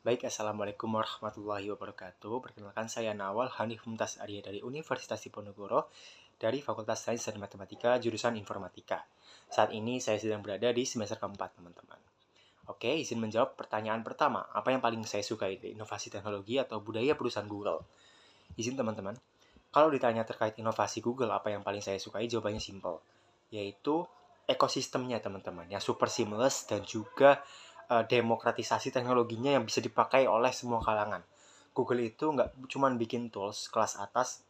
Baik, Assalamualaikum warahmatullahi wabarakatuh. Perkenalkan saya Nawal Hanif Mumtaz Arya dari Universitas Diponegoro dari Fakultas Sains dan Matematika jurusan Informatika. Saat ini saya sedang berada di semester keempat, teman-teman. Oke, izin menjawab pertanyaan pertama. Apa yang paling saya suka itu inovasi teknologi atau budaya perusahaan Google? Izin teman-teman. Kalau ditanya terkait inovasi Google, apa yang paling saya sukai? Jawabannya simpel, yaitu ekosistemnya teman-teman, yang super seamless dan juga demokratisasi teknologinya yang bisa dipakai oleh semua kalangan. Google itu nggak cuma bikin tools kelas atas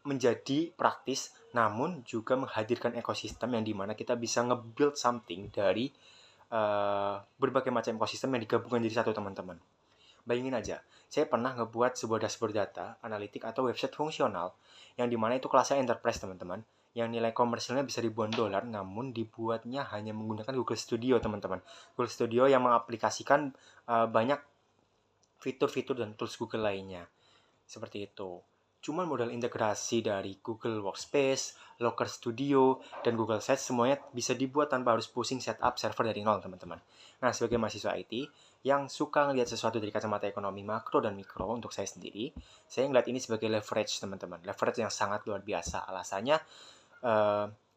menjadi praktis, namun juga menghadirkan ekosistem yang dimana kita bisa nge-build something dari berbagai macam ekosistem yang digabungkan jadi satu, teman-teman. Bayangin aja, saya pernah ngebuat sebuah dashboard data, analitik, atau website fungsional yang dimana itu kelasnya enterprise, teman-teman. Yang nilai komersilnya bisa ribuan dolar, namun dibuatnya hanya menggunakan Google Studio, teman-teman. Google Studio yang mengaplikasikan banyak fitur-fitur dan tools Google lainnya. Seperti itu. Cuman modal integrasi dari Google Workspace, Locker Studio, dan Google Sites semuanya bisa dibuat tanpa harus pusing setup server dari nol, teman-teman. Nah, sebagai mahasiswa IT yang suka ngelihat sesuatu dari kacamata ekonomi makro dan mikro untuk saya sendiri, saya ngeliat ini sebagai leverage, teman-teman. Leverage yang sangat luar biasa. Alasannya,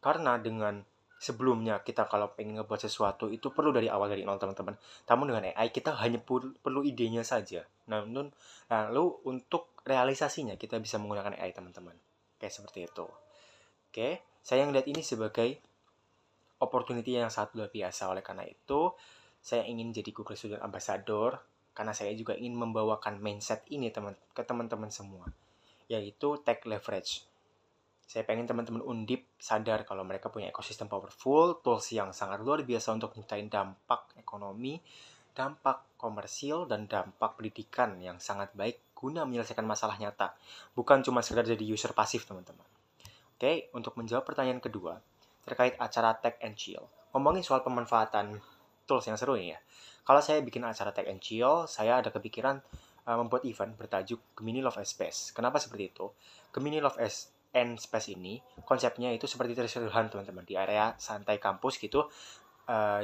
karena dengan sebelumnya kita kalau pengen ngebuat sesuatu itu perlu dari awal dari nol, teman-teman. Namun dengan AI kita hanya perlu idenya saja. Namun lalu untuk realisasinya kita bisa menggunakan AI, teman-teman. Kayak seperti itu. Oke, saya ngeliat ini sebagai opportunity yang sangat luar biasa. Oleh karena itu, saya ingin jadi Google Student Ambassador karena saya juga ingin membawakan mindset ini ke teman-teman semua, yaitu tech leverage. Saya pengen teman-teman Undip sadar kalau mereka punya ekosistem powerful, tools yang sangat luar biasa untuk nyiptain dampak ekonomi, dampak komersil, dan dampak pendidikan yang sangat baik guna menyelesaikan masalah nyata. Bukan cuma sekedar jadi user pasif, teman-teman. Oke, untuk menjawab pertanyaan kedua, terkait acara Tech and Chill. Ngomongin soal pemanfaatan tools yang seru ya. Kalau saya bikin acara Tech and Chill, saya ada kepikiran membuat event bertajuk Gemini Love and Space. Kenapa seperti itu? Gemini Love and Space ini konsepnya itu seperti terseduhan, teman-teman, di area santai kampus gitu,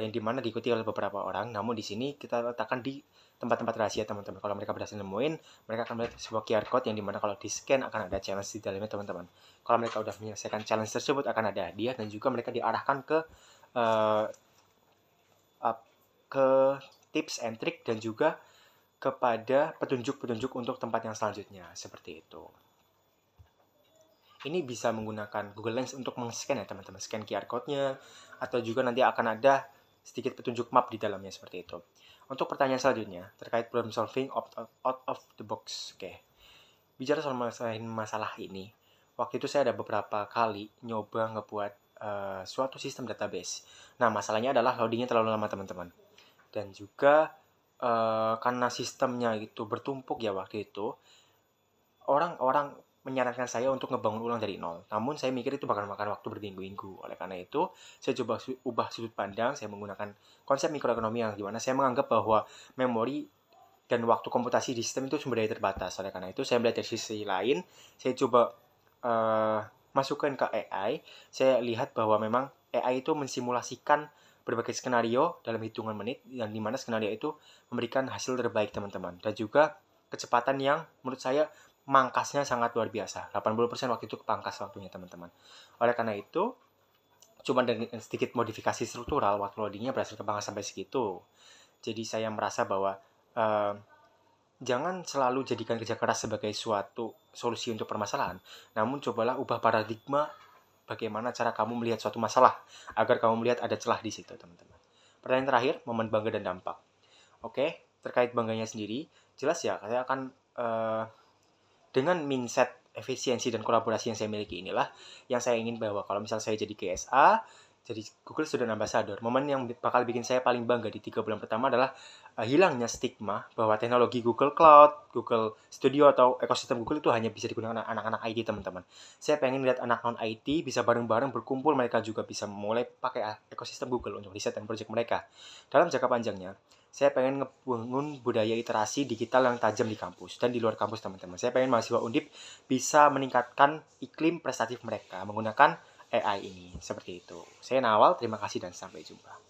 yang dimana diikuti oleh beberapa orang. Namun di sini kita letakkan di tempat-tempat rahasia, teman-teman. Kalau mereka berhasil nemuin, mereka akan melihat sebuah QR code yang dimana kalau di scan akan ada challenge di dalamnya, teman-teman. Kalau mereka udah menyelesaikan challenge tersebut akan ada hadiah, dan juga mereka diarahkan uh, ke tips and trick dan juga kepada petunjuk-petunjuk untuk tempat yang selanjutnya, seperti itu. Ini bisa menggunakan Google Lens untuk men-scan ya, teman-teman, scan QR code-nya, atau juga nanti akan ada sedikit petunjuk map di dalamnya, seperti itu. Untuk pertanyaan selanjutnya, terkait problem solving out of the box. Oke. Bicara soal masalah ini, waktu itu saya ada beberapa kali nyoba ngebuat suatu sistem database. Nah, masalahnya adalah loadingnya terlalu lama, teman-teman. Dan juga karena sistemnya itu bertumpuk ya waktu itu, orang-orang menyarankan saya untuk ngebangun ulang dari nol. Namun saya mikir itu bakal makan waktu berminggu-minggu. Oleh karena itu, saya coba ubah sudut pandang. Saya menggunakan konsep mikroekonomi yang dimana saya menganggap bahwa memori dan waktu komputasi di sistem itu sumber daya terbatas. Oleh karena itu, saya melihat dari sisi lain. Saya coba masukkan ke AI. Saya lihat bahwa memang AI itu mensimulasikan berbagai skenario dalam hitungan menit, yang dimana skenario itu memberikan hasil terbaik, teman-teman. Dan juga kecepatan yang menurut saya mangkasnya sangat luar biasa. 80% waktu itu kepangkas waktunya, teman-teman. Oleh karena itu, cuma dengan sedikit modifikasi struktural, waktu loadingnya berhasil kepangkas sampai segitu. Jadi saya merasa bahwa jangan selalu jadikan kerja keras sebagai suatu solusi untuk permasalahan. Namun cobalah ubah paradigma bagaimana cara kamu melihat suatu masalah, agar kamu melihat ada celah di situ, teman-teman. Pertanyaan terakhir, momen bangga dan dampak. Oke, terkait bangganya sendiri, jelas ya, saya akan dengan mindset efisiensi dan kolaborasi yang saya miliki inilah yang saya ingin bahwa kalau misal saya jadi GSA, jadi Google Student Ambassador, momen yang bakal bikin saya paling bangga di 3 bulan pertama adalah hilangnya stigma bahwa teknologi Google Cloud, Google Studio, atau ekosistem Google itu hanya bisa digunakan anak-anak IT, teman-teman. Saya pengen lihat anak non-IT bisa bareng-bareng berkumpul, mereka juga bisa mulai pakai ekosistem Google untuk riset dan proyek mereka. Dalam jangka panjangnya, saya pengen ngebangun budaya literasi digital yang tajam di kampus dan di luar kampus, teman-teman. Saya pengen mahasiswa Undip bisa meningkatkan iklim prestatif mereka menggunakan AI ini. Seperti itu. Saya Nawal, terima kasih dan sampai jumpa.